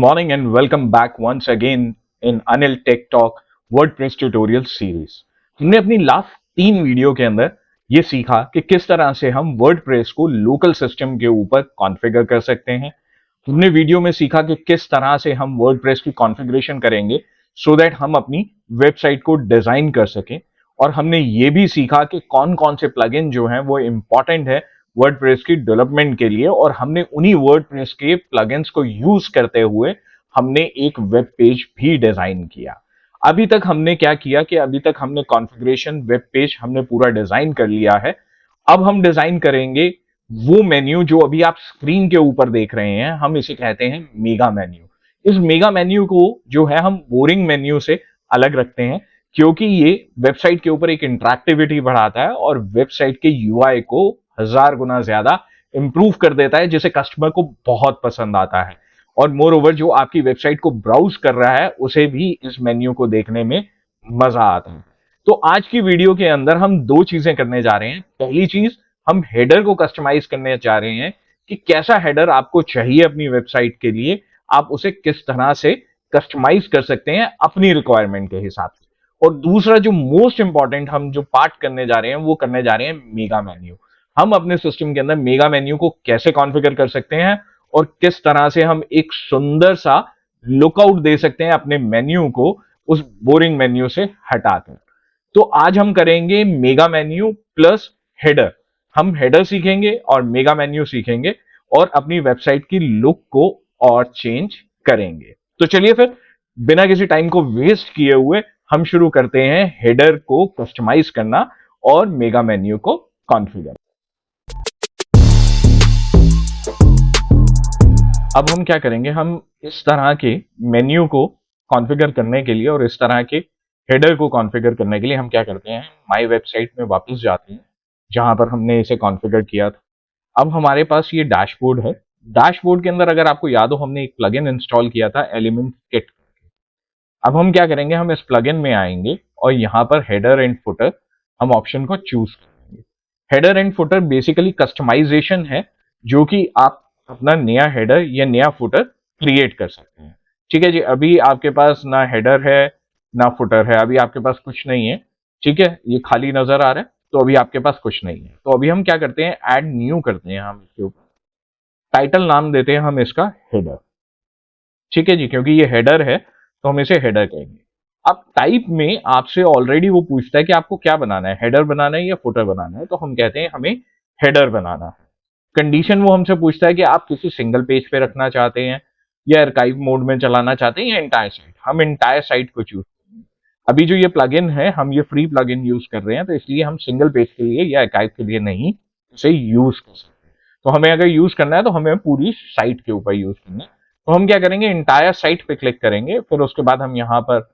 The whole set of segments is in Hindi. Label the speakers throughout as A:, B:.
A: morning and welcome back once again in Anil Tech Talk WordPress tutorial series। हमने अपनी लास्ट 3 वीडियो के अंदर ये सीखा कि किस तरह से हम वर्डप्रेस को लोकल सिस्टम के ऊपर कॉन्फ़िगर कर सकते हैं। हमने वीडियो में सीखा कि किस तरह से हम वर्डप्रेस की कॉन्फ़िगरेशन करेंगे सो दैट हम अपनी वेबसाइट को डिजाइन कर सकें, और हमने ये भी सीखा कि कौन कौन से प्लगइन जो हैं वो इंपॉर्टेंट है वर्डप्रेस की डेवलपमेंट के लिए, और हमने उन्हीं वर्डप्रेस के प्लगइन्स को यूज करते हुए हमने एक वेब पेज भी डिजाइन किया। अभी तक हमने क्या किया कि अभी तक हमने कॉन्फ़िगरेशन वेब पेज हमने पूरा डिजाइन कर लिया है। अब हम डिजाइन करेंगे वो मेन्यू जो अभी आप स्क्रीन के ऊपर देख रहे हैं, हम इसे कहते हैं मेगा मेन्यू। इस मेगा मेन्यू को जो है हम बोरिंग मेन्यू से अलग रखते हैं, क्योंकि ये वेबसाइट के ऊपर एक इंटरैक्टिविटी बढ़ाता है और वेबसाइट के यूआई को 1000 गुना ज्यादा इंप्रूव कर देता है, जिसे कस्टमर को बहुत पसंद आता है। और मोर ओवर जो आपकी वेबसाइट को ब्राउज कर रहा है उसे भी इस मेन्यू को देखने में मजा आता है। तो आज की वीडियो के अंदर हम दो चीजें करने जा रहे हैं। पहली चीज, हम हेडर को कस्टमाइज करने जा रहे हैं कि कैसा हेडर आपको चाहिए अपनी वेबसाइट के लिए, आप उसे किस तरह से कस्टमाइज कर सकते हैं अपनी रिक्वायरमेंट के हिसाब से। और दूसरा जो मोस्ट इंपॉर्टेंट हम जो पार्ट करने जा रहे हैं वो करने जा रहे हैं मेगा मेन्यू। हम अपने सिस्टम के अंदर मेगा मेन्यू को कैसे कॉन्फ़िगर कर सकते हैं और किस तरह से हम एक सुंदर सा लुकआउट दे सकते हैं अपने मेन्यू को उस बोरिंग मेन्यू से हटाकर। तो आज हम करेंगे मेगा मेन्यू प्लस हेडर। हम हेडर सीखेंगे और मेगा मेन्यू सीखेंगे और अपनी वेबसाइट की लुक को और चेंज करेंगे। तो चलिए फिर बिना किसी टाइम को वेस्ट किए हुए हम शुरू करते हैं हेडर को कस्टमाइज करना और मेगा मेन्यू को कॉन्फ़िगर। अब हम क्या करेंगे, हम इस तरह के मेन्यू को कॉन्फ़िगर करने के लिए और इस तरह के हेडर को कॉन्फ़िगर करने के लिए हम क्या करते हैं, माय वेबसाइट में वापस जाते हैं जहां पर हमने इसे कॉन्फ़िगर किया था। अब हमारे पास ये डैशबोर्ड है। डैशबोर्ड के अंदर अगर आपको याद हो, हमने एक प्लगइन इंस्टॉल किया था एलिमेंट किट। अब हम क्या करेंगे, हम इस प्लगइन में आएंगे और यहाँ पर हेडर एंड फुटर हम ऑप्शन को चूज करेंगे। Header and footer basically customization है, जो कि आप अपना नया हेडर या नया फुटर क्रिएट कर सकते हैं। ठीक है जी, अभी आपके पास ना हेडर है ना फुटर है, अभी आपके पास कुछ नहीं है। ठीक है, ये खाली नजर आ रहा है, तो अभी आपके पास कुछ नहीं है। तो अभी हम क्या करते हैं, ऐड न्यू करते हैं। हम इसके ऊपर टाइटल नाम देते हैं हम इसका हेडर। ठीक है जी, क्योंकि ये हेडर है तो हम इसे हेडर कहेंगे। अब टाइप में आपसे ऑलरेडी वो पूछता है कि आपको क्या बनाना है, हेडर बनाना है या फुटर बनाना है, तो हम कहते हैं हमें हेडर बनाना है। कंडीशन वो हमसे पूछता है कि आप किसी सिंगल पेज पे रखना चाहते हैं या आर्काइव मोड में चलाना चाहते हैं या एंटायर साइट। हम एंटायर साइट को चूज करेंगे। अभी जो ये प्लगइन है, हम ये फ्री प्लगइन यूज कर रहे हैं, तो इसलिए हम सिंगल पेज के लिए या आर्काइव के लिए नहीं इसे यूज कर सकते। तो हमें अगर यूज करना है तो हमें पूरी साइट के ऊपर यूज करना है। तो हम क्या करेंगे, एंटायर साइट पे क्लिक करेंगे, फिर उसके बाद हम यहाँ पर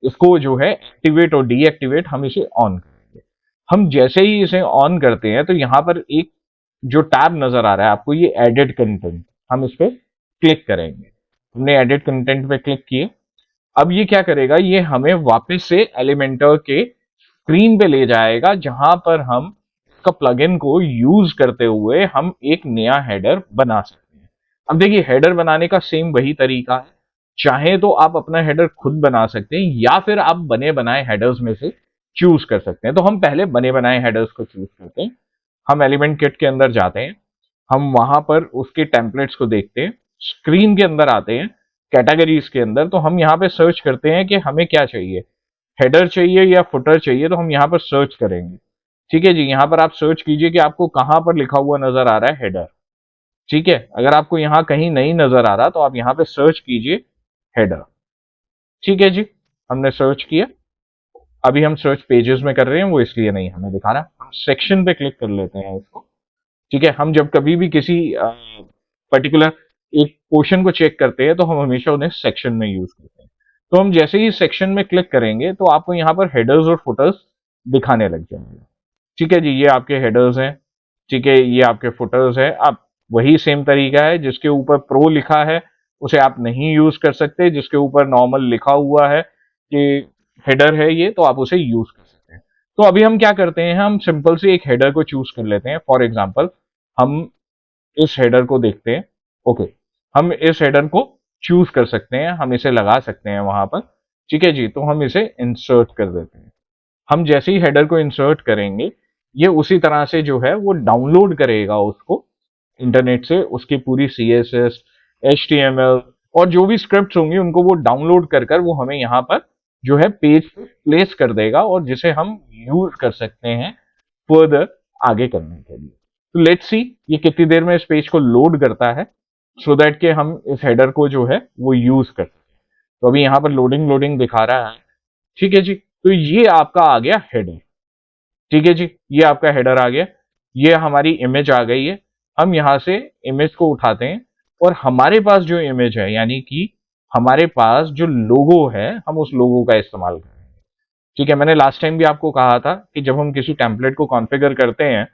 A: इसको जो है एक्टिवेट और डीएक्टिवेट हम इसे ऑन करेंगे। हम जैसे ही इसे ऑन करते हैं तो यहाँ पर एक जो टैब नजर आ रहा है आपको, ये एडिट कंटेंट, हम इस पर क्लिक करेंगे। हमने एडिट कंटेंट पे क्लिक किए। अब ये क्या करेगा, ये हमें वापस से एलिमेंटर के स्क्रीन पे ले जाएगा जहां पर हम इसका प्लगइन को यूज करते हुए हम एक नया हेडर बना सकते हैं। अब देखिए, हेडर बनाने का सेम वही तरीका है। चाहे तो आप अपना हेडर खुद बना सकते हैं या फिर आप बने बनाए हेडर्स में से चूज कर सकते हैं। तो हम पहले बने बनाए हेडर्स को चूज करते हैं। हम एलिमेंट किट के अंदर जाते हैं, हम वहां पर उसके टेम्पलेट्स को देखते हैं, स्क्रीन के अंदर आते हैं, कैटेगरीज के अंदर, तो हम यहाँ पे सर्च करते हैं कि हमें क्या चाहिए, हेडर चाहिए या फुटर चाहिए। तो हम यहाँ पर सर्च करेंगे। ठीक है जी, यहाँ पर आप सर्च कीजिए कि आपको कहाँ पर लिखा हुआ नजर आ रहा है हेडर। ठीक है, अगर आपको यहाँ कहीं नहीं नजर आ रहा तो आप यहाँ पे सर्च कीजिए हेडर। ठीक है जी, हमने सर्च किया। अभी हम सर्च पेजेस में कर रहे हैं, वो इसलिए नहीं हमें दिखा रहा। हम सेक्शन पे क्लिक कर लेते हैं इसको। ठीक है, हम जब कभी भी किसी पर्टिकुलर एक पोर्शन को चेक करते हैं तो हम हमेशा उन्हें सेक्शन में यूज करते हैं। तो हम जैसे ही सेक्शन में क्लिक करेंगे तो आपको यहाँ पर हेडर्स और फुटर्स दिखाने लग जाएंगे। ठीक है जी, ये आपके हेडर्स हैं। ठीक है, ये आपके फुटर्स है। आप वही सेम तरीका है, जिसके ऊपर प्रो लिखा है उसे आप नहीं यूज कर सकते, जिसके ऊपर नॉर्मल लिखा हुआ है कि हेडर है ये, तो आप उसे यूज कर सकते हैं। तो अभी हम क्या करते हैं, हम सिंपल से एक हेडर को चूज कर लेते हैं। फॉर एग्जाम्पल हम इस हेडर को देखते हैं। ओके, हम इस हेडर को चूज कर सकते हैं, हम इसे लगा सकते हैं वहां पर। ठीक है जी, तो हम इसे इंसर्ट कर देते हैं। हम जैसे ही हेडर को इंसर्ट करेंगे, ये उसी तरह से जो है वो डाउनलोड करेगा उसको इंटरनेट से, उसकी पूरी CSS, HTML और जो भी स्क्रिप्ट्स होंगी उनको वो डाउनलोड कर कर वो हमें यहाँ पर जो है पेज पे प्लेस कर देगा, और जिसे हम यूज कर सकते हैं फर्दर आगे करने के लिए। तो लेट्स सी ये कितनी देर में इस पेज को लोड करता है, सो दैट कि हम इस हेडर को जो है वो यूज कर सकें। तो अभी यहाँ पर लोडिंग लोडिंग दिखा रहा है। ठीक है जी, तो ये आपका आ गया हेडर। ठीक है जी, ये आपका हेडर आ गया, ये हमारी इमेज आ गई है। हम यहां से इमेज को उठाते हैं और हमारे पास जो इमेज है, यानी कि हमारे पास जो लोगो है, हम उस लोगो का इस्तेमाल करेंगे। ठीक है, मैंने लास्ट टाइम भी आपको कहा था कि जब हम किसी टेम्पलेट को कॉन्फ़िगर करते हैं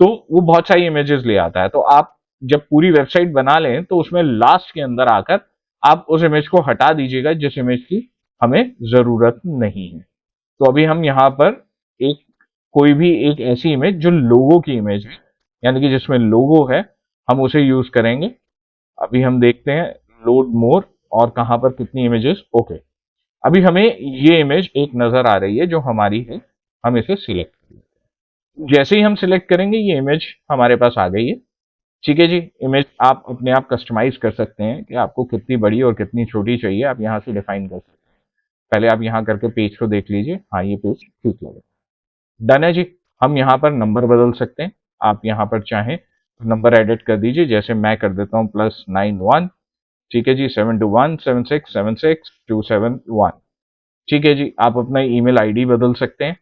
A: तो वो बहुत सारी इमेजेस ले आता है। तो आप जब पूरी वेबसाइट बना लें तो उसमें लास्ट के अंदर आकर आप उस इमेज को हटा दीजिएगा जिस इमेज की हमें जरूरत नहीं है। तो अभी हम यहाँ पर एक कोई भी एक ऐसी इमेज जो लोगो की इमेज है, यानी कि जिसमें लोगो है, हम उसे यूज करेंगे। अभी हम देखते हैं लोड मोर और कहां पर कितनी इमेजेस। ओके, अभी हमें ये इमेज एक नजर आ रही है जो हमारी है, हम इसे सिलेक्ट करेंगे। जैसे ही हम सिलेक्ट करेंगे ये इमेज हमारे पास आ गई है। ठीक है जी, इमेज आप अपने आप कस्टमाइज कर सकते हैं कि आपको कितनी बड़ी और कितनी छोटी चाहिए, आप यहाँ से डिफाइन कर सकते हैं। पहले आप यहाँ करके पेज को देख लीजिए, हाँ ये पेज ठीक लगे। डन है जी। हम यहाँ पर नंबर बदल सकते हैं, आप यहाँ पर चाहें तो नंबर एडिट कर दीजिए, जैसे मैं कर देता हूँ +91। ठीक है जी, 7217676 271। ठीक है जी, आप अपना ईमेल आईडी बदल सकते हैं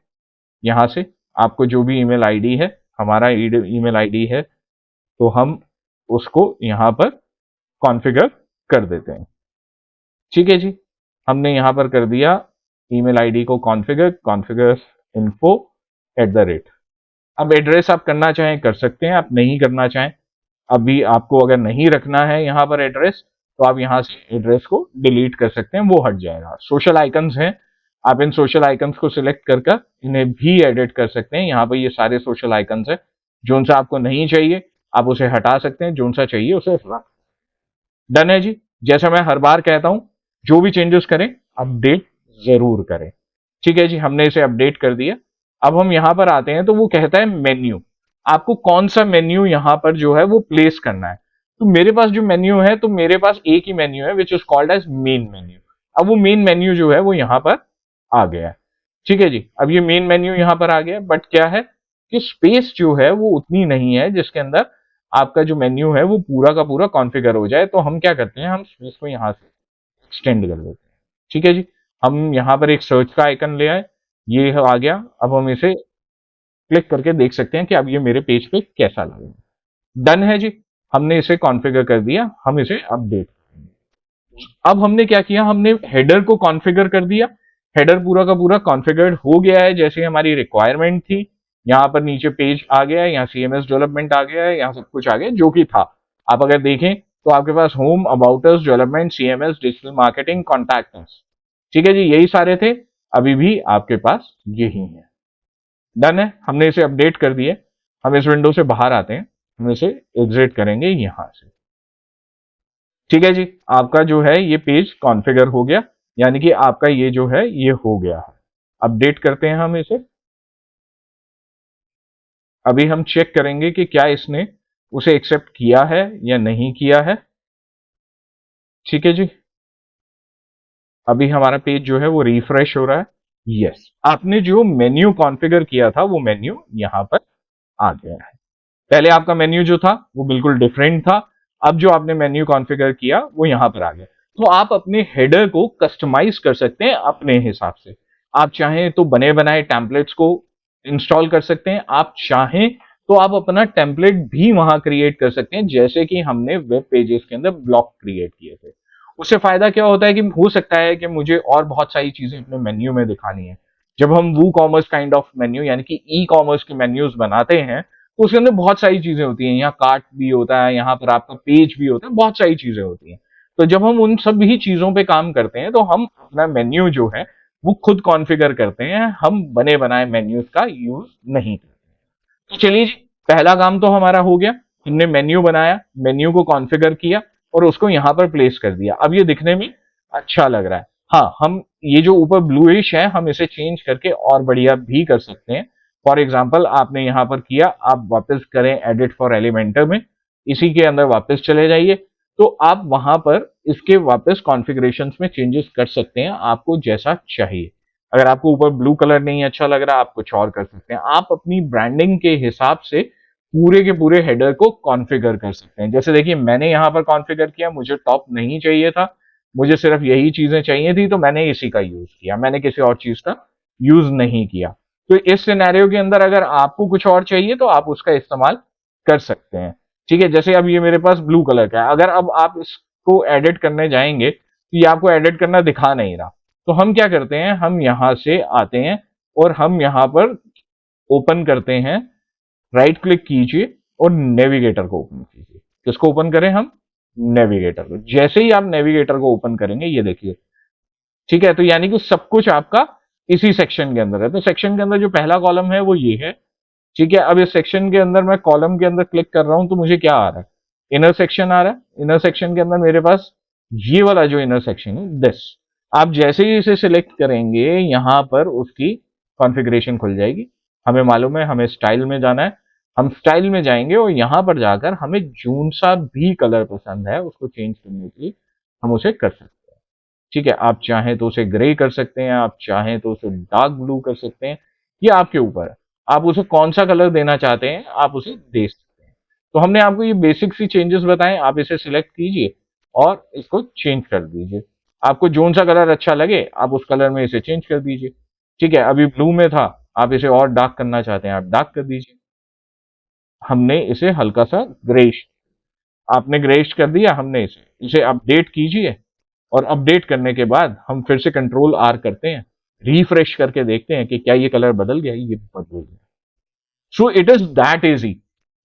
A: यहाँ से। आपको जो भी ईमेल आईडी है, हमारा ईमेल आईडी है, तो हम उसको यहाँ पर कॉन्फ़िगर कर देते हैं। ठीक है जी, हमने यहाँ पर कर दिया ईमेल आईडी को कॉन्फ़िगर, कॉन्फ़िगर info@। अब एड्रेस आप करना चाहें कर सकते हैं, आप नहीं करना चाहें, अभी आपको अगर नहीं रखना है यहाँ पर एड्रेस, तो आप यहाँ से एड्रेस को डिलीट कर सकते हैं, वो हट जाएगा। सोशल आइकन्स हैं, आप इन सोशल आइकन्स को सिलेक्ट कर कर इन्हें भी एडिट कर सकते हैं। यहाँ पर ये सारे सोशल आइकन्स हैं, जो सा आपको नहीं चाहिए आप उसे हटा सकते हैं, जो सा चाहिए उसे हटा। डन है जी। जैसा मैं हर बार कहता हूं, जो भी चेंजेस करें अपडेट जरूर करें। ठीक है जी, हमने इसे अपडेट कर दिया। अब हम यहां पर आते हैं तो वो कहता है मेन्यू, आपको कौन सा मेन्यू यहां पर जो है वो प्लेस करना है। तो मेरे पास जो मेन्यू है, तो मेरे पास एक ही मेन्यू है which is called as main menu. अब वो मेन मेन्यू जो है वो यहां पर आ गया है। ठीक है जी, अब ये मेन मेन्यू यहां पर आ गया, बट क्या है कि स्पेस जो है वो उतनी नहीं है जिसके अंदर आपका जो मेन्यू है वो पूरा का पूरा कॉन्फ़िगर हो जाए। तो हम क्या करते हैं, हम स्पेस को यहां से एक्सटेंड कर देते हैं। ठीक है जी, हम यहां पर एक सर्च का आइकन ले आए, ये आ गया। अब हम इसे क्लिक करके देख सकते हैं कि अब ये मेरे पेज पे कैसा लगेगा। डन है जी, हमने इसे कॉन्फ़िगर कर दिया, हम इसे अपडेट। अब हमने क्या किया, हमने हेडर को कॉन्फ़िगर कर दिया। हेडर पूरा का पूरा कॉन्फ़िगर्ड हो गया है जैसे हमारी रिक्वायरमेंट थी। यहाँ पर नीचे पेज आ गया है, यहाँ CMS डेवलपमेंट आ गया है, यहाँ सब कुछ आ गया जो कि था। आप अगर देखें तो आपके पास home, about us, development, CMS, digital marketing, contact us, ठीक है जी, यही सारे थे। अभी भी आपके पास यही है। डन है, हमने इसे अपडेट कर दिए। हम इस विंडो से बाहर आते हैं, हम इसे एग्जिट करेंगे यहां से। ठीक है जी, आपका जो है ये पेज कॉन्फ़िगर हो गया, यानी कि आपका ये जो है ये हो गया है। अपडेट करते हैं हम इसे। अभी हम चेक करेंगे कि क्या इसने उसे एक्सेप्ट किया है या नहीं किया है। ठीक है जी, अभी हमारा पेज जो है वो रिफ्रेश हो रहा है। यस, आपने जो मेन्यू कॉन्फ़िगर किया था वो मेन्यू यहां पर आ गया है। पहले आपका मेन्यू जो था वो बिल्कुल डिफरेंट था, अब जो आपने मेन्यू कॉन्फ़िगर किया वो यहां पर आ गया। तो आप अपने हेडर को कस्टमाइज कर सकते हैं अपने हिसाब से। आप चाहें तो बने बनाए टेम्पलेट्स को इंस्टॉल कर सकते हैं, आप चाहें तो आप अपना टेम्पलेट भी वहां क्रिएट कर सकते हैं, जैसे कि हमने वेब पेजेस के अंदर ब्लॉक क्रिएट किए थे। उससे फायदा क्या होता है कि हो सकता है कि मुझे और बहुत सारी चीजें अपने मेन्यू में दिखानी है। जब हम वो कॉमर्स काइंड ऑफ मेन्यू यानी कि ई कॉमर्स के मेन्यूज बनाते हैं, तो उसके अंदर बहुत सारी चीजें होती हैं, यहाँ कार्ट भी होता है, यहाँ पर आपका पेज भी होता है, बहुत सारी चीजें होती हैं। तो जब हम उन सब ही चीजों पे काम करते हैं तो हम अपना मेन्यू जो है वो खुद कॉन्फ़िगर करते हैं, हम बने बनाए मेन्यूज का यूज नहीं करते। तो चलिए जी, पहला काम तो हमारा हो गया, हमने मेन्यू बनाया, मेन्यू को कॉन्फ़िगर किया। और उसको यहाँ पर प्लेस कर दिया। अब ये दिखने में अच्छा लग रहा है। हाँ, हम ये जो ऊपर ब्लूइश है हम इसे चेंज करके और बढ़िया भी कर सकते हैं। फॉर एग्जाम्पल आपने यहाँ पर किया, आप वापस करें एडिट फॉर एलिमेंटर में, इसी के अंदर वापस चले जाइए, तो आप वहां पर इसके वापस कॉन्फ़िगरेशंस में चेंजेस कर सकते हैं आपको जैसा चाहिए। अगर आपको ऊपर ब्लू कलर नहीं अच्छा लग रहा, आप कुछ और कर सकते हैं। आप अपनी ब्रांडिंग के हिसाब से पूरे के पूरे हेडर को कॉन्फ़िगर कर सकते हैं। जैसे देखिए मैंने यहाँ पर कॉन्फ़िगर किया, मुझे टॉप नहीं चाहिए था, मुझे सिर्फ यही चीजें चाहिए थी, तो मैंने इसी का यूज किया, मैंने किसी और चीज का यूज नहीं किया। तो इस सिनेरियो के अंदर अगर आपको कुछ और चाहिए तो आप उसका इस्तेमाल कर सकते हैं। ठीक है, जैसे अब ये मेरे पास ब्लू कलर का है, अगर अब आप इसको एडिट करने जाएंगे तो ये आपको एडिट करना दिखा नहीं रहा, तो हम क्या करते हैं, हम यहां से आते हैं और हम यहां पर ओपन करते हैं, राइट क्लिक कीजिए और नेविगेटर को ओपन कीजिए। किसको ओपन करें हम? नेविगेटर को। जैसे ही आप नेविगेटर को ओपन करेंगे ये देखिए, ठीक है, तो यानी कि सब कुछ आपका इसी सेक्शन के अंदर है। तो सेक्शन के अंदर जो पहला कॉलम है वो ये है। ठीक है, अब इस सेक्शन के अंदर मैं कॉलम के अंदर क्लिक कर रहा हूं तो मुझे क्या आ रहा है? इनर सेक्शन आ रहा है। इनर सेक्शन के अंदर मेरे पास ये वाला जो इनर सेक्शन है दिस, आप जैसे ही इसे सिलेक्ट करेंगे यहां पर उसकी कॉन्फ़िगरेशन खुल जाएगी। हमें मालूम है हमें स्टाइल में जाना है, हम स्टाइल में जाएंगे और यहां पर जाकर हमें जून सा भी कलर पसंद है उसको चेंज करने के लिए हम उसे कर सकते हैं। ठीक है, आप चाहें तो उसे ग्रे कर सकते हैं, आप चाहें तो उसे डार्क ब्लू कर सकते हैं, ये आपके ऊपर है। आप उसे कौन सा कलर देना चाहते हैं आप उसे दे सकते हैं। तो हमने आपको ये बेसिक सी चेंजेस बताए, आप इसे सिलेक्ट कीजिए और इसको चेंज कर दीजिए। आपको जोन सा कलर अच्छा लगे आप उस कलर में इसे चेंज कर दीजिए। ठीक है, अभी ब्लू में था, आप इसे और डार्क करना चाहते हैं आप डार्क कर दीजिए। हमने इसे हल्का सा ग्रेइश, आपने ग्रेइश कर दिया, हमने इसे अपडेट कीजिए और अपडेट करने के बाद हम फिर से कंट्रोल आर करते हैं, रिफ्रेश करके देखते हैं कि क्या ये कलर बदल गया। ये बदल गया। So it is that easy.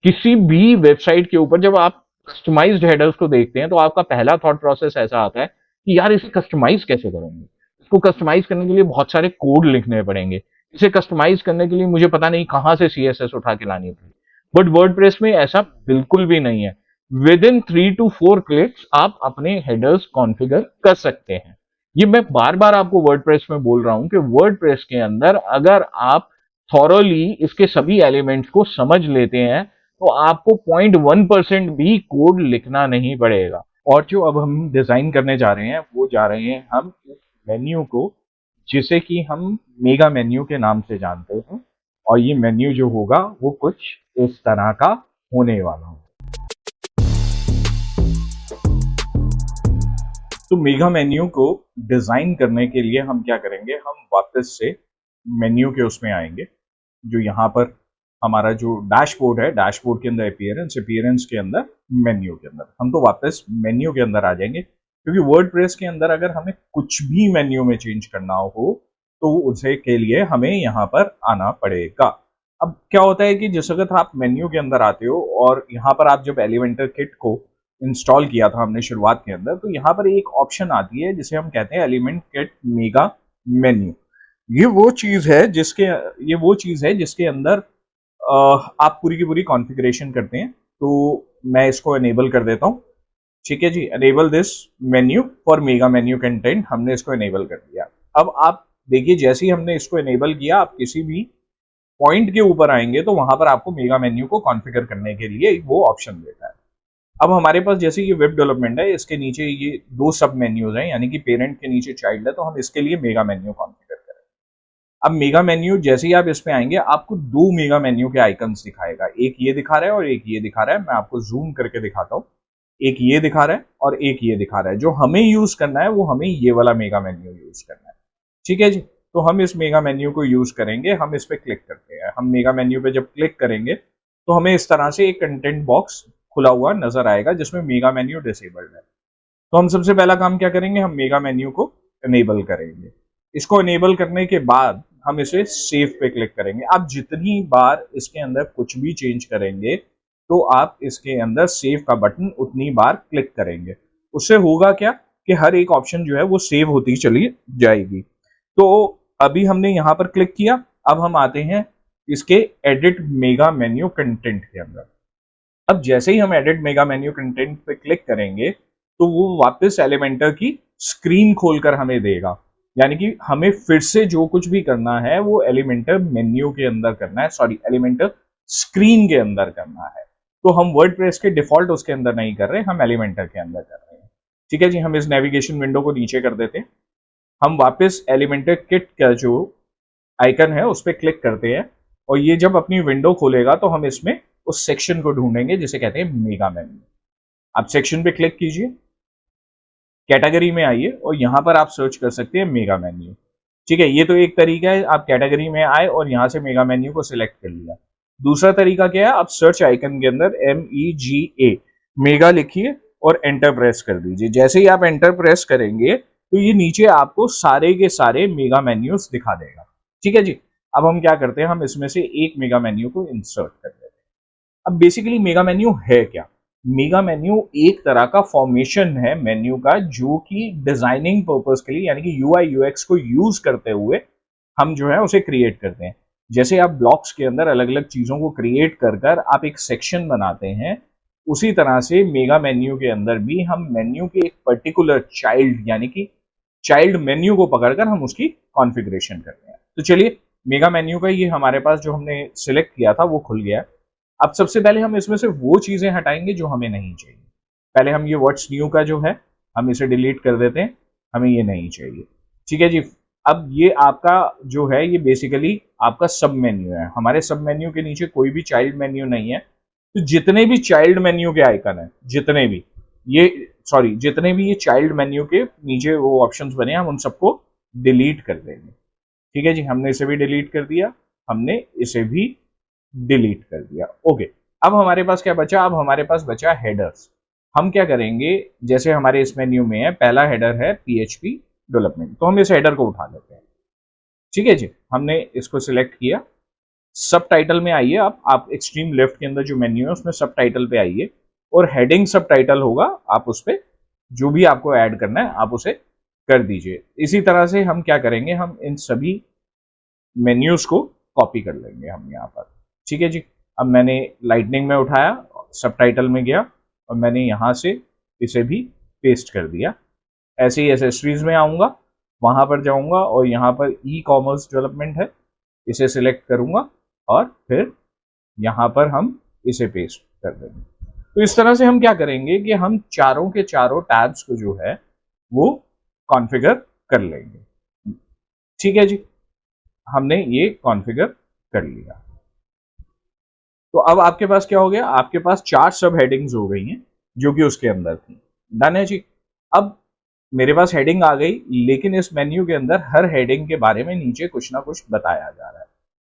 A: किसी भी वेबसाइट के ऊपर जब आप कस्टमाइज्ड हेडर्स को देखते हैं तो आपका पहला थॉट प्रोसेस ऐसा आता है कि यार इसे कस्टमाइज कैसे करेंगे। इसको कस्टमाइज करने के लिए बहुत सारे कोड लिखने पड़ेंगे, इसे कस्टमाइज करने के लिए मुझे पता नहीं कहां से सीएसएस उठा के लानी पड़ेगी। बट वर्डप्रेस में ऐसा बिल्कुल भी नहीं है। विद इन 3 to 4 क्लिक्स आप अपने हेडर्स कॉन्फ़िगर कर सकते हैं। ये मैं बार बार आपको वर्डप्रेस में बोल रहा हूं कि वर्डप्रेस के अंदर अगर आप थॉरोली इसके सभी एलिमेंट्स को समझ लेते हैं तो आपको 0.1% भी कोड लिखना नहीं पड़ेगा। और जो अब हम डिजाइन करने जा रहे हैं वो जा रहे हैं हम इस मेन्यू को, जिसे कि हम मेगा मेन्यू के नाम से जानते हैं, और ये मेन्यू जो होगा वो कुछ इस तरह का होने वाला है। तो मेगा मेन्यू को डिजाइन करने के लिए हम क्या करेंगे, हम वापस से मेन्यू के उसमें आएंगे, जो यहाँ पर हमारा जो डैशबोर्ड है, डैशबोर्ड के अंदर अपीयरेंस, अपीयरेंस के अंदर मेन्यू के अंदर, हम तो वापस मेन्यू के अंदर आ जाएंगे। क्योंकि वर्डप्रेस के अंदर अगर हमें कुछ भी मेन्यू में चेंज करना हो तो उसे के लिए हमें यहाँ पर आना पड़ेगा। अब क्या होता है कि जिस वक्त आप मेन्यू के अंदर आते हो और यहाँ पर आप जब एलिमेंटर किट को इंस्टॉल किया था हमने शुरुआत के अंदर, तो यहाँ पर एक ऑप्शन आती है जिसे हम कहते हैं एलिमेंट किट मेगा मेन्यू। ये वो चीज है जिसके अंदर आप पूरी की पूरी कॉन्फ़िगरेशन करते हैं। तो मैं इसको एनेबल कर देता हूँ। ठीक है जी, enable this menu for mega menu content, हमने इसको एनेबल कर दिया। अब आप देखिए जैसे ही हमने इसको एनेबल किया, आप किसी भी पॉइंट के ऊपर आएंगे तो वहां पर आपको मेगा मेन्यू को कॉन्फ़िगर करने के लिए वो ऑप्शन देता है। अब हमारे पास जैसे ये वेब डेवलपमेंट है, इसके नीचे ये 2 सब मेन्यूज हैं, यानी कि पेरेंट के नीचे चाइल्ड है, तो हम इसके लिए मेगा मेन्यू कॉन्फ़िगर करें। अब मेगा मेन्यू जैसे ही आप इस पे आएंगे आपको 2 मेगा मेन्यू के आइकन्स दिखाएगा, एक ये दिखा रहा है और एक ये दिखा रहा है। मैं आपको जूम करके दिखाता हूँ। एक ये दिखा रहा है और एक ये दिखा रहा है। जो हमें यूज करना है वो हमें ये वाला मेगा मेन्यू यूज करना है। ठीक है जी, तो हम इस मेगा मेन्यू को यूज करेंगे। हम इस पे क्लिक करते हैं, हम मेगा मेन्यू पे जब क्लिक करेंगे तो हमें इस तरह से एक कंटेंट बॉक्स खुला हुआ नजर आएगा जिसमें मेगा मेन्यू डिसेबल्ड है। तो हम सबसे पहला काम क्या करेंगे, हम मेगा मेन्यू को इनेबल करेंगे। इसको इनेबल करने के बाद हम इसे सेव पे क्लिक करेंगे। आप जितनी बार इसके अंदर कुछ भी चेंज करेंगे तो आप इसके अंदर सेव का बटन उतनी बार क्लिक करेंगे। उससे होगा क्या कि हर एक ऑप्शन जो है वो सेव होती चली जाएगी। तो अभी हमने यहाँ पर क्लिक किया, अब हम आते हैं इसके एडिट मेगा मेन्यू कंटेंट के अंदर। अब जैसे ही हम एडिट मेगा मेन्यू कंटेंट पे क्लिक करेंगे तो वो वापस एलिमेंटर की स्क्रीन खोलकर हमें देगा। यानी कि हमें फिर से जो कुछ भी करना है वो एलिमेंटर मेन्यू के अंदर करना है, सॉरी एलिमेंटर स्क्रीन के अंदर करना है। तो हम वर्डप्रेस के डिफॉल्ट उसके अंदर नहीं कर रहे, हम एलिमेंटर के अंदर कर रहे हैं। ठीक है जी, हम इस नेविगेशन विंडो को नीचे कर देते हैं। हम वापस एलिमेंटर किट का जो आइकन है उस पर क्लिक करते हैं, और ये जब अपनी विंडो खोलेगा तो हम इसमें उस सेक्शन को ढूंढेंगे जिसे कहते हैं मेगा मेन्यू। आप सेक्शन पे क्लिक कीजिए, कैटेगरी में आइए और यहां पर आप सर्च कर सकते हैं मेगा मेन्यू। ठीक है, ये तो एक तरीका है, आप कैटेगरी में आए और यहां से मेगा मेन्यू को सिलेक्ट कर लिया। दूसरा तरीका क्या है, आप सर्च आइकन के अंदर MEGA मेगा लिखिए और एंटर प्रेस कर दीजिए। जैसे ही आप एंटर प्रेस करेंगे तो ये नीचे आपको सारे के सारे मेगा मेन्यूज दिखा देगा। ठीक है जी, अब हम क्या करते हैं, हम इसमें से एक मेगा मेन्यू को इंसर्ट कर देते हैं। अब बेसिकली मेगा मेन्यू है क्या? मेगा मेन्यू एक तरह का फॉर्मेशन है मेन्यू का, जो कि डिजाइनिंग पर्पस के लिए, यानी कि UI UX को यूज करते हुए हम जो है उसे क्रिएट करते हैं। जैसे आप ब्लॉक्स के अंदर अलग अलग चीजों को क्रिएट कर कर आप एक सेक्शन बनाते हैं, उसी तरह से मेगा मेन्यू के अंदर भी हम मेन्यू के एक पर्टिकुलर चाइल्ड, यानी कि चाइल्ड मेन्यू को पकड़कर हम उसकी कॉन्फ़िगरेशन करते हैं। तो चलिए, मेगा मेन्यू का ये हमारे पास जो हमने सिलेक्ट किया था वो खुल गया है। अब सबसे पहले हम इसमें से वो चीजें हटाएंगे जो हमें नहीं चाहिए। पहले हम ये व्हाट्स न्यू का जो है हम इसे डिलीट कर देते हैं, हमें ये नहीं चाहिए। ठीक है जी, अब ये आपका जो है ये बेसिकली आपका सब मेन्यू है। हमारे सब मेन्यू के नीचे कोई भी चाइल्ड मेन्यू नहीं है, तो जितने भी चाइल्ड मेन्यू के आइकन है, जितने भी ये सॉरी जितने भी ये चाइल्ड मेन्यू के नीचे वो ऑप्शंस बने हम उन सबको डिलीट कर देंगे। ठीक है जी, हमने इसे भी डिलीट कर दिया, हमने इसे भी डिलीट कर दिया। ओके, अब हमारे पास क्या बचा, अब हमारे पास बचा हेडर्स। हम क्या करेंगे, जैसे हमारे इस मेन्यू में है पहला हेडर है PHP डेवलपमेंट, तो हम इस हेडर को उठा लेते हैं। ठीक है जी, हमने इसको सिलेक्ट किया। सब टाइटल में आइए, आप एक्सट्रीम लेफ्ट के अंदर जो मेन्यू है उसमें सब टाइटल पे आइए, और हेडिंग सब टाइटल होगा, आप उस पर जो भी आपको ऐड करना है आप उसे कर दीजिए। इसी तरह से हम क्या करेंगे, हम इन सभी मेन्यूज को कॉपी कर लेंगे हम यहाँ पर। ठीक है जी, अब मैंने लाइटनिंग में उठाया, सब टाइटल में गया और मैंने यहाँ से इसे भी पेस्ट कर दिया। ऐसे ही एसेसरीज में आऊँगा, वहाँ पर जाऊँगा और यहाँ पर E-कॉमर्स डेवलपमेंट है, इसे सिलेक्ट करूँगा और फिर यहाँ पर हम इसे पेस्ट कर देंगे। तो इस तरह से हम क्या करेंगे कि हम चारों के चारों टैब्स को जो है वो कॉन्फ़िगर कर लेंगे। ठीक है जी, हमने ये कॉन्फ़िगर कर लिया। तो अब आपके पास क्या हो गया, आपके पास 4 सब हेडिंग्स हो गई हैं जो कि उसके अंदर थी। डन है जी। अब मेरे पास हेडिंग आ गई, लेकिन इस मेन्यू के अंदर हर हेडिंग के बारे में नीचे कुछ ना कुछ बताया जा रहा है।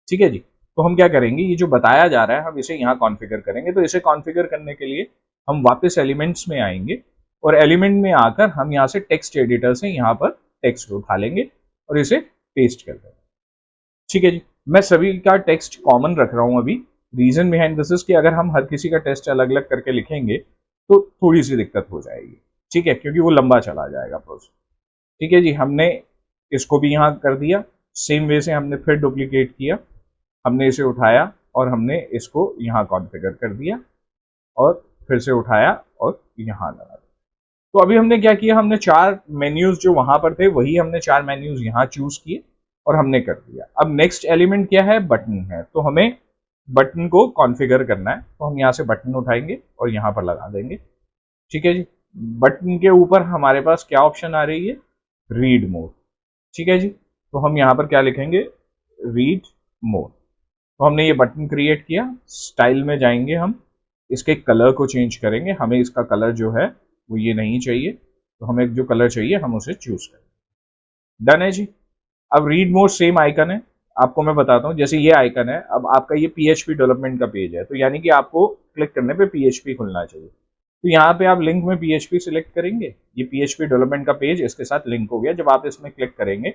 A: ठीक है जी, तो हम क्या करेंगे, ये जो बताया जा रहा है हम इसे यहाँ कॉन्फ़िगर करेंगे। तो इसे कॉन्फ़िगर करने के लिए हम वापस एलिमेंट्स में आएंगे, और एलिमेंट में आकर हम यहाँ से टेक्स्ट एडिटर से यहाँ पर टेक्स्ट उठा लेंगे और इसे पेस्ट कर देंगे। ठीक है जी, मैं सभी का टेक्स्ट कॉमन रख रहा हूं अभी। रीजन बिहाइंड दिस इज कि अगर हम हर किसी का टेस्ट अलग अलग करके लिखेंगे तो थोड़ी सी दिक्कत हो जाएगी। ठीक है, क्योंकि वो लंबा चला जाएगा प्रोसेस। ठीक है जी, हमने इसको भी यहाँ कर दिया। सेम वे से हमने फिर डुप्लीकेट किया, हमने इसे उठाया और हमने इसको यहाँ कॉन्फ़िगर कर दिया, और फिर से उठाया और यहाँ लगा दिया। तो अभी हमने क्या किया, हमने 4 मेन्यूज जो वहां पर थे वही हमने 4 मेन्यूज यहाँ चूज किए और हमने कर दिया। अब नेक्स्ट एलिमेंट क्या है, बटन है, तो हमें बटन को कॉन्फ़िगर करना है। तो हम यहाँ से बटन उठाएंगे और यहाँ पर लगा देंगे। ठीक है जी, बटन के ऊपर हमारे पास क्या ऑप्शन आ रही है, रीड मोर। ठीक है जी, तो हम यहाँ पर क्या लिखेंगे, रीड मोर। तो हमने ये बटन क्रिएट किया। स्टाइल में जाएंगे, हम इसके कलर को चेंज करेंगे। हमें इसका कलर जो है वो ये नहीं चाहिए, तो हमें जो कलर चाहिए हम उसे चूज करें। डन है जी। अब रीड मोर सेम आइकन है, आपको मैं बताता हूँ। जैसे ये आइकन है, अब आपका ये PHP डेवलपमेंट का पेज है, तो यानी कि आपको क्लिक करने पे PHP खुलना चाहिए। तो यहाँ पे आप लिंक में PHP सिलेक्ट करेंगे, ये PHP डेवलपमेंट का पेज इसके साथ लिंक हो गया। जब आप इसमें क्लिक करेंगे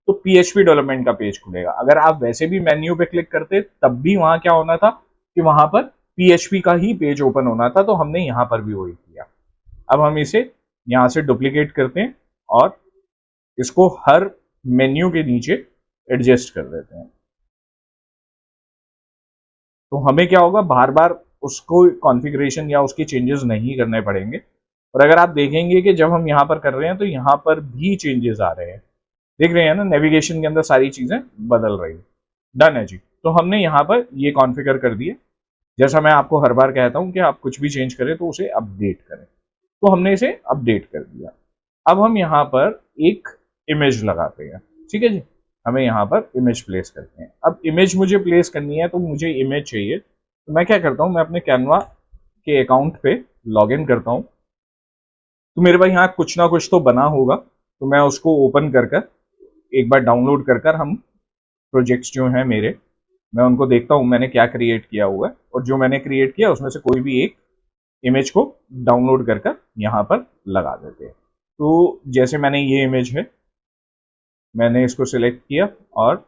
A: तो PHP डेवलपमेंट का पेज खुलेगा। अगर आप वैसे भी मेन्यू पे क्लिक करते तब भी वहां क्या होना था कि वहां पर PHP का ही पेज ओपन होना था, तो हमने यहाँ पर भी वही किया। अब हम इसे यहाँ से डुप्लीकेट करते हैं और इसको हर मेन्यू के नीचे एडजस्ट कर देते हैं। तो हमें क्या होगा, बार बार उसको कॉन्फ़िगरेशन या उसके चेंजेस नहीं करने पड़ेंगे। और अगर आप देखेंगे कि जब हम यहाँ पर कर रहे हैं तो यहाँ पर भी चेंजेस आ रहे हैं, देख रहे हैं ना, नेविगेशन के अंदर सारी चीजें बदल रही है। डन है जी। तो हमने यहाँ पर ये कॉन्फ़िगर कर दिया। जैसा मैं आपको हर बार कहता हूँ कि आप कुछ भी चेंज करें तो उसे अपडेट करें, तो हमने इसे अपडेट कर दिया। अब हम यहाँ पर एक इमेज लगाते हैं, ठीक है जी। हमें यहाँ पर इमेज प्लेस करते हैं। अब इमेज मुझे प्लेस करनी है तो मुझे इमेज चाहिए, तो मैं क्या करता हूँ, मैं अपने कैनवा के अकाउंट पे लॉग इन करता हूँ। तो मेरे पास यहाँ कुछ ना कुछ तो बना होगा, तो मैं उसको ओपन कर कर एक बार डाउनलोड कर कर हम प्रोजेक्ट्स जो हैं मेरे, मैं उनको देखता हूँ मैंने क्या क्रिएट किया हुआ है, और जो मैंने क्रिएट किया उसमें से कोई भी एक इमेज को डाउनलोड कर कर यहाँ पर लगा देते हैं। तो जैसे मैंने ये इमेज है, मैंने इसको सिलेक्ट किया और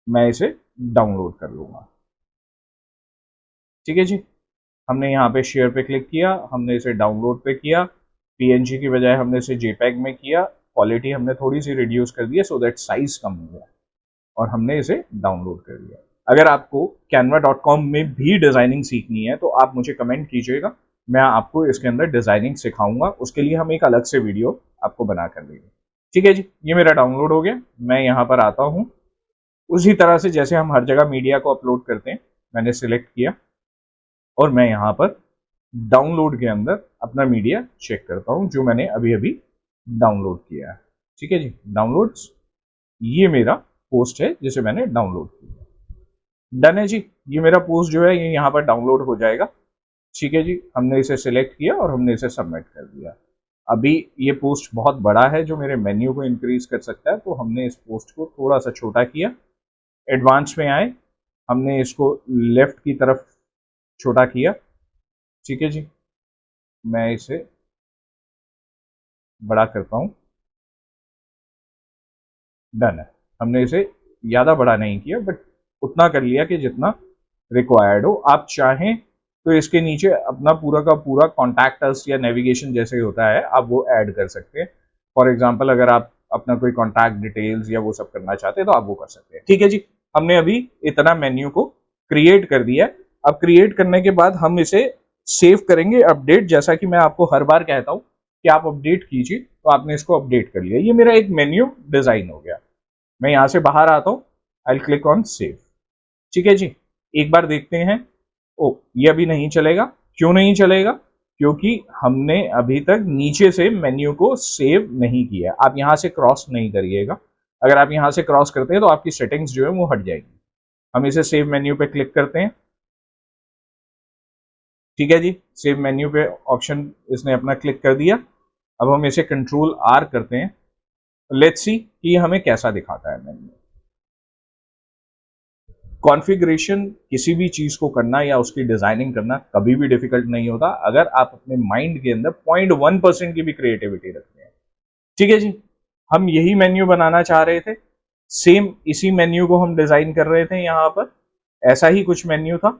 A: मैं इसे डाउनलोड कर लूँगा, ठीक है जी। हमने यहाँ पे शेयर पे क्लिक किया, हमने इसे डाउनलोड पे किया, पीएनजी की बजाय हमने इसे जेपैग में किया, क्वालिटी हमने थोड़ी सी रिड्यूस कर दी है सो दैट साइज कम हो गया, और हमने इसे डाउनलोड कर लिया। अगर आपको canva.com में भी डिजाइनिंग सीखनी है तो आप मुझे कमेंट कीजिएगा, मैं आपको इसके अंदर डिजाइनिंग सिखाऊंगा। उसके लिए हम एक अलग से वीडियो आपको बना कर देंगे, ठीक है जी। ये मेरा डाउनलोड हो गया, मैं यहाँ पर आता हूँ। उसी तरह से जैसे हम हर जगह मीडिया को अपलोड करते हैं, मैंने सिलेक्ट किया और मैं यहाँ पर डाउनलोड के अंदर अपना मीडिया चेक करता हूँ जो मैंने अभी अभी डाउनलोड किया है, ठीक है जी। डाउनलोड्स, ये मेरा पोस्ट है जिसे मैंने डाउनलोड किया। डन है जी। ये मेरा पोस्ट जो है ये यहाँ पर डाउनलोड हो जाएगा, ठीक है जी। हमने इसे सिलेक्ट किया और हमने इसे सबमिट कर दिया। अभी ये पोस्ट बहुत बड़ा है जो मेरे मेन्यू को इंक्रीज कर सकता है, तो हमने इस पोस्ट को थोड़ा सा छोटा किया। एडवांस में आए, हमने इसको लेफ्ट की तरफ छोटा किया, ठीक है जी। मैं इसे बड़ा करता हूँ। डन है। हमने इसे ज़्यादा बड़ा नहीं किया, बट उतना कर लिया कि जितना रिक्वायर्ड हो। आप चाहें तो इसके नीचे अपना पूरा का पूरा कॉन्टैक्ट अस या नेविगेशन जैसे होता है आप वो ऐड कर सकते हैं। फॉर एग्जांपल अगर आप अपना कोई कॉन्टैक्ट डिटेल्स या वो सब करना चाहते हैं तो आप वो कर सकते हैं, ठीक है जी। हमने अभी इतना मेन्यू को क्रिएट कर दिया। अब क्रिएट करने के बाद हम इसे सेव करेंगे अपडेट, जैसा कि मैं आपको हर बार कहता हूँ कि आप अपडेट कीजिए, तो आपने इसको अपडेट कर लिया। ये मेरा एक मेन्यू डिजाइन हो गया। मैं यहां से बाहर आता हूँ, आई क्लिक ऑन सेव, ठीक है जी। एक बार देखते हैं। ओ, ये अभी नहीं चलेगा। क्यों नहीं चलेगा? क्योंकि हमने अभी तक नीचे से मेन्यू को सेव नहीं किया। आप यहां से क्रॉस नहीं करिएगा। अगर आप यहां से क्रॉस करते हैं तो आपकी सेटिंग्स जो है वो हट जाएगी। हम इसे सेव मेन्यू पे क्लिक करते हैं, ठीक है जी। सेव मेन्यू पे ऑप्शन इसने अपना क्लिक कर दिया। अब हम इसे कंट्रोल आर करते हैं। लेट्स सी कि ये हमें कैसा दिखाता है मेन्यू। कॉन्फ़िगरेशन किसी भी चीज को करना या उसकी डिजाइनिंग करना कभी भी डिफिकल्ट नहीं होता अगर आप अपने माइंड के अंदर 0.1% की भी क्रिएटिविटी रखते हैं, ठीक है जी। हम यही मेन्यू बनाना चाह रहे थे, सेम इसी मेन्यू को हम डिजाइन कर रहे थे। यहाँ पर ऐसा ही कुछ मेन्यू था,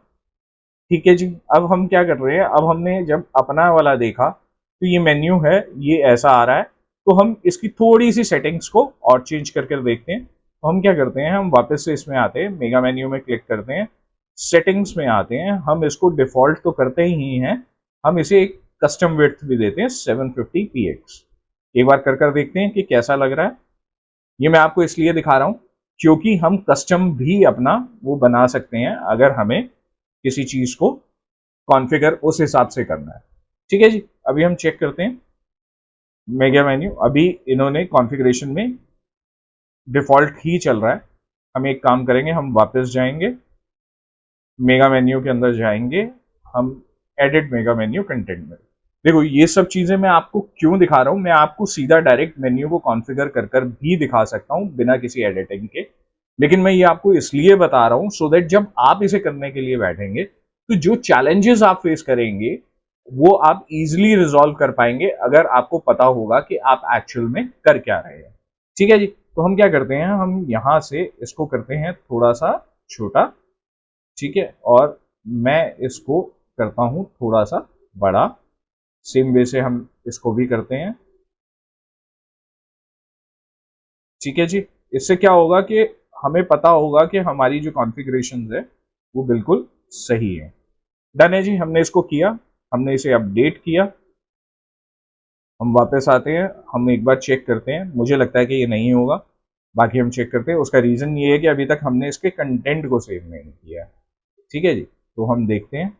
A: ठीक है जी। अब हम क्या कर रहे हैं, अब हमने जब अपना वाला देखा तो ये मेन्यू है, ये ऐसा आ रहा है। तो हम इसकी थोड़ी सी सेटिंग्स को और चेंज करके देखते हैं। तो हम क्या करते हैं, हम वापस से इसमें आते हैं, मेगा मेन्यू में क्लिक करते हैं, सेटिंग्स में आते हैं। हम इसको डिफॉल्ट तो करते ही हैं, हम इसे एक कस्टम विड्थ भी देते हैं 750px। एक बार कर देखते हैं कि कैसा लग रहा है। ये मैं आपको इसलिए दिखा रहा हूं क्योंकि हम कस्टम भी अपना वो बना सकते हैं अगर हमें किसी चीज को कॉन्फ़िगर उस हिसाब से करना है, ठीक है जी। अभी हम चेक करते हैं मेगा मेन्यू। अभी इन्होंने कॉन्फ़िगरेशन में डिफॉल्ट ही चल रहा है। हम एक काम करेंगे, हम वापस जाएंगे, मेगा मेन्यू के अंदर जाएंगे, हम एडिट मेगा मेन्यू कंटेंट में। देखो ये सब चीजें मैं आपको क्यों दिखा रहा हूं, मैं आपको सीधा डायरेक्ट मेन्यू को कॉन्फ़िगर कर कर भी दिखा सकता हूं बिना किसी एडिटिंग के, लेकिन मैं ये आपको इसलिए बता रहा हूं सो दैट जब आप इसे करने के लिए बैठेंगे तो जो चैलेंजेस आप फेस करेंगे वो आप इजिली रिजॉल्व कर पाएंगे अगर आपको पता होगा कि आप एक्चुअल में कर क्या रहे हैं, ठीक है जी। तो हम क्या करते हैं, हम यहां से इसको करते हैं थोड़ा सा छोटा, ठीक है, और मैं इसको करता हूं थोड़ा सा बड़ा। सेम वे से हम इसको भी करते हैं, ठीक है जी। इससे क्या होगा कि हमें पता होगा कि हमारी जो कॉन्फ़िगरेशन है वो बिल्कुल सही है। डन है जी, हमने इसको किया। हमने इसे अपडेट किया, हम वापस आते हैं, हम एक बार चेक करते हैं, मुझे लगता है कि ये नहीं होगा, बाकी हम चेक करते हैं। उसका रीज़न ये है कि अभी तक हमने इसके कंटेंट को सेव नहीं किया है। ठीक है जी, तो हम देखते हैं।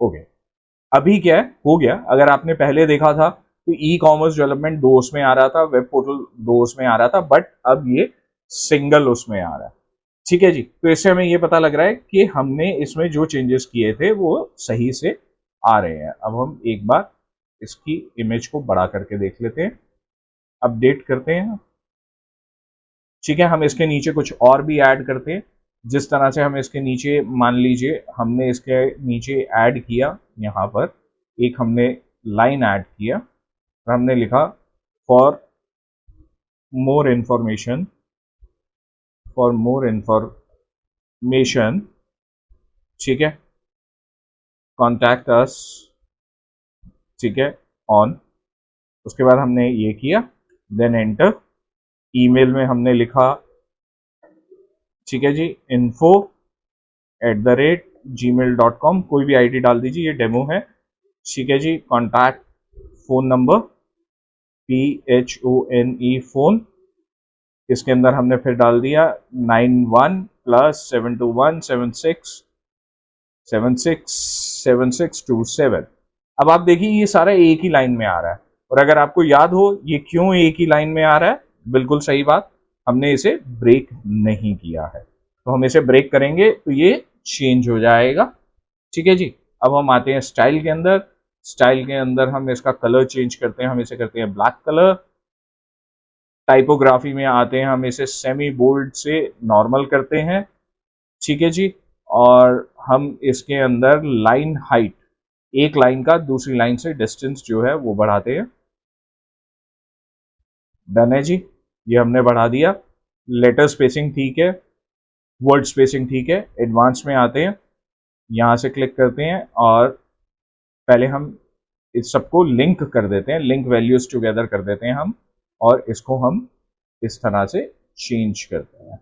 A: ओके, अभी क्या है, हो गया। अगर आपने पहले देखा था तो ई कॉमर्स डेवलपमेंट 2 उसमें आ रहा था, वेब पोर्टल 2 उसमें आ रहा था, बट अब ये सिंगल उसमें आ रहा है। ठीक है जी, तो इससे हमें ये पता लग रहा है कि हमने इसमें जो चेंजेस किए थे वो सही से आ रहे हैं। अब हम एक बार इसकी इमेज को बड़ा करके देख लेते हैं, अपडेट करते हैं। ठीक है, हम इसके नीचे कुछ और भी ऐड करते हैं। जिस तरह से हम इसके नीचे, मान लीजिए हमने इसके नीचे ऐड किया, यहाँ पर एक हमने लाइन ऐड किया और हमने लिखा for more information, for more information, ठीक है, कॉन्टैक्ट अस, ठीक है, ऑन। उसके बाद हमने ये किया, देन एंटर। ईमेल में हमने लिखा, ठीक है जी, info@gmail.com, कोई भी आईडी डाल दीजिए, ये डेमो है। ठीक है जी, contact phone number, PHONE phone, इसके अंदर हमने फिर डाल दिया 91+72176767627। अब आप देखिए ये सारा एक ही लाइन में आ रहा है, और अगर आपको याद हो ये क्यों एक ही लाइन में आ रहा है, बिल्कुल सही बात, हमने इसे ब्रेक नहीं किया है। तो हम इसे ब्रेक करेंगे तो ये चेंज हो जाएगा। ठीक है जी, अब हम आते हैं स्टाइल के अंदर। स्टाइल के अंदर हम इसका कलर चेंज करते हैं, हम इसे करते हैं ब्लैक कलर। टाइपोग्राफी में आते हैं, हम इसे सेमी बोल्ड से नॉर्मल करते हैं। ठीक है जी, और हम इसके अंदर लाइन हाइट, एक लाइन का दूसरी लाइन से डिस्टेंस जो है वो बढ़ाते हैं। डन है जी, ये हमने बढ़ा दिया। लेटर स्पेसिंग ठीक है, वर्ड स्पेसिंग ठीक है। एडवांस में आते हैं, यहाँ से क्लिक करते हैं और पहले हम इस सबको लिंक कर देते हैं, लिंक वैल्यूज टुगेदर कर देते हैं हम, और इसको हम इस तरह से चेंज करते हैं।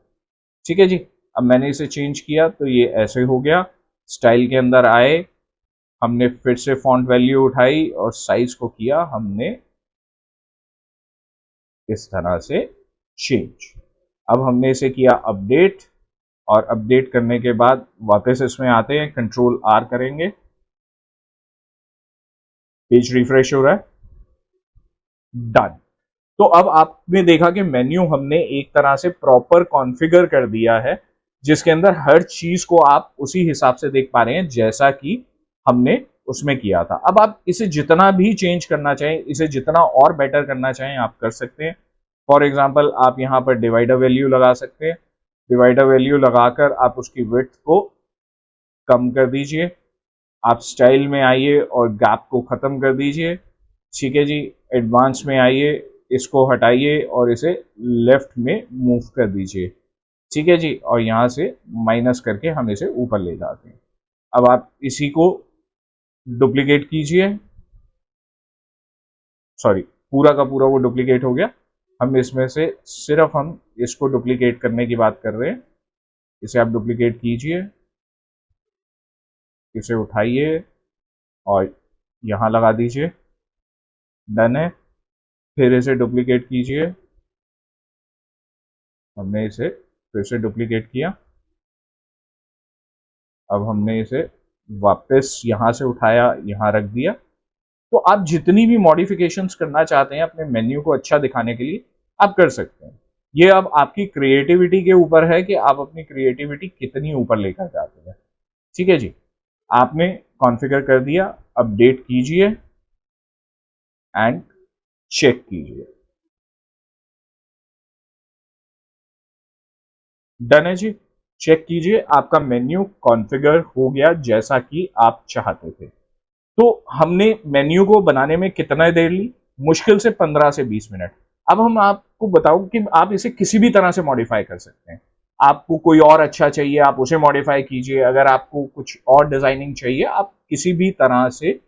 A: ठीक है जी, अब मैंने इसे चेंज किया तो ये ऐसे हो गया। स्टाइल के अंदर आए, हमने फिर से फॉन्ट वैल्यू उठाई और साइज को किया हमने इस तरह से चेंज। अब हमने इसे किया अपडेट, और अपडेट करने के बाद वापस इसमें आते हैं, कंट्रोल R करेंगे, पेज रिफ्रेश हो रहा है, डन। तो अब आपने देखा कि मेन्यू हमने एक तरह से प्रॉपर कॉन्फ़िगर कर दिया है, जिसके अंदर हर चीज को आप उसी हिसाब से देख पा रहे हैं जैसा कि हमने उसमें किया था। अब आप इसे जितना भी चेंज करना चाहें, इसे जितना और बेटर करना चाहें आप कर सकते हैं। फॉर एग्जाम्पल आप यहाँ पर डिवाइडर वैल्यू लगा सकते हैं, डिवाइडर वैल्यू लगाकर आप उसकी विड्थ को कम कर दीजिए। आप स्टाइल में आइए और गैप को ख़त्म कर दीजिए। ठीक है जी, एडवांस में आइए, इसको हटाइए और इसे लेफ्ट में मूव कर दीजिए। ठीक है जी, और यहाँ से माइनस करके हम इसे ऊपर ले जाते हैं। अब आप इसी को डुप्लीकेट कीजिए, सॉरी, पूरा का पूरा वो डुप्लीकेट हो गया। हम इसमें से सिर्फ हम इसको डुप्लीकेट करने की बात कर रहे हैं। इसे आप डुप्लीकेट कीजिए, इसे उठाइए और यहाँ लगा दीजिए, डन है। फिर इसे डुप्लीकेट कीजिए, हमने इसे फिर से डुप्लीकेट किया। अब हमने इसे वापस यहाँ से उठाया, यहाँ रख दिया। तो आप जितनी भी मॉडिफिकेशंस करना चाहते हैं अपने मेन्यू को अच्छा दिखाने के लिए आप कर सकते हैं। ये अब आपकी क्रिएटिविटी के ऊपर है कि आप अपनी क्रिएटिविटी कितनी ऊपर लेकर जाते हैं। ठीक है जी, आपने कॉन्फ़िगर कर दिया, अपडेट कीजिए एंड चेक कीजिए, डन है जी। चेक कीजिए, आपका मेन्यू कॉन्फ़िगर हो गया जैसा कि आप चाहते थे। तो हमने मेन्यू को बनाने में कितना देर ली, मुश्किल से 15 से 20 मिनट। अब हम आपको बताऊं कि आप इसे किसी भी तरह से मॉडिफाई कर सकते हैं। आपको कोई और अच्छा चाहिए आप उसे मॉडिफाई कीजिए, अगर आपको कुछ और डिजाइनिंग चाहिए आप किसी भी तरह से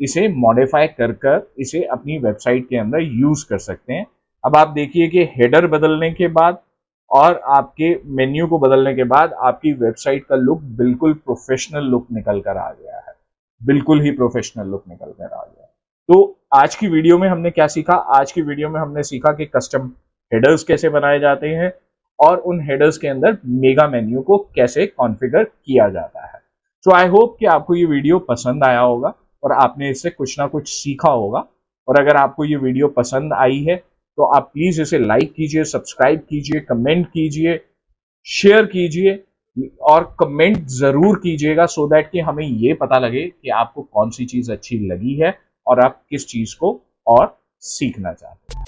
A: इसे मॉडिफाई कर कर इसे अपनी वेबसाइट के अंदर यूज कर सकते हैं। अब आप देखिए कि हेडर बदलने के बाद और आपके मेन्यू को बदलने के बाद आपकी वेबसाइट का लुक बिल्कुल प्रोफेशनल लुक निकल कर आ गया है। बिल्कुल ही प्रोफेशनल लुक निकल कर आ गया। तो आज की वीडियो में हमने क्या सीखा? आज की वीडियो में हमने सीखा कि कस्टम हेडर्स कैसे बनाए जाते हैं और उन हेडर्स के अंदर मेगा मेन्यू को कैसे कॉन्फ़िगर किया जाता है। तो आई होप कि आपको ये वीडियो पसंद आया होगा और आपने इससे कुछ ना कुछ सीखा होगा। और अगर आपको ये वीडियो पसंद आई है तो आप प्लीज इसे लाइक कीजिए, सब्सक्राइब कीजिए, कमेंट कीजिए, शेयर कीजिए और कमेंट जरूर कीजिएगा सो दैट कि हमें ये पता लगे कि आपको कौन सी चीज अच्छी लगी है और आप किस चीज को और सीखना चाहते हैं।